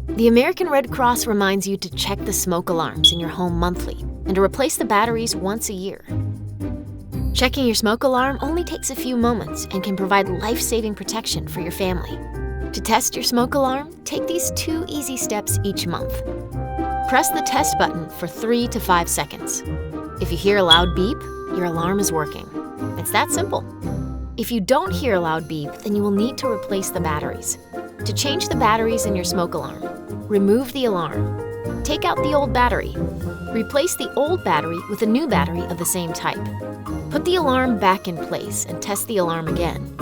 The American Red Cross reminds you to check the smoke alarms in your home monthly and to replace the batteries once a year. Checking your smoke alarm only takes a few moments and can provide life-saving protection for your family. To test your smoke alarm, take these 2 easy steps each month. Press the test button for 3 to 5 seconds. If you hear a loud beep, your alarm is working. It's that simple. If you don't hear a loud beep, then you will need to replace the batteries. To change the batteries in your smoke alarm, remove the alarm. Take out the old battery. Replace the old battery with a new battery of the same type. Put the alarm back in place and test the alarm again.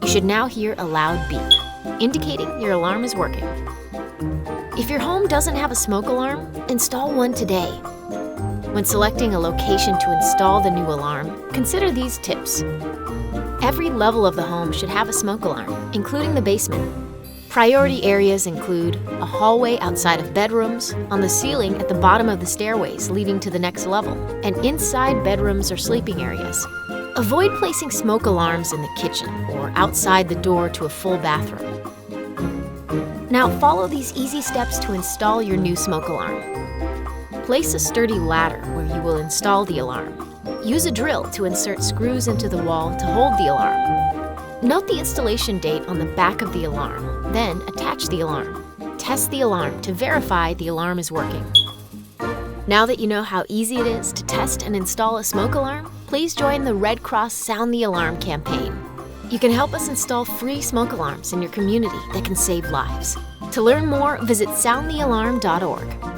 You should now hear a loud beep, indicating your alarm is working. If your home doesn't have a smoke alarm, install one today. When selecting a location to install the new alarm, consider these tips. Every level of the home should have a smoke alarm, including the basement. Priority areas include a hallway outside of bedrooms, on the ceiling at the bottom of the stairways leading to the next level, and inside bedrooms or sleeping areas. Avoid placing smoke alarms in the kitchen or outside the door to a full bathroom. Now follow these easy steps to install your new smoke alarm. Place a sturdy ladder where you will install the alarm. Use a drill to insert screws into the wall to hold the alarm. Note the installation date on the back of the alarm, then attach the alarm. Test the alarm to verify the alarm is working. Now that you know how easy it is to test and install a smoke alarm, please join the Red Cross Sound the Alarm campaign. You can help us install free smoke alarms in your community that can save lives. To learn more, visit soundthealarm.org.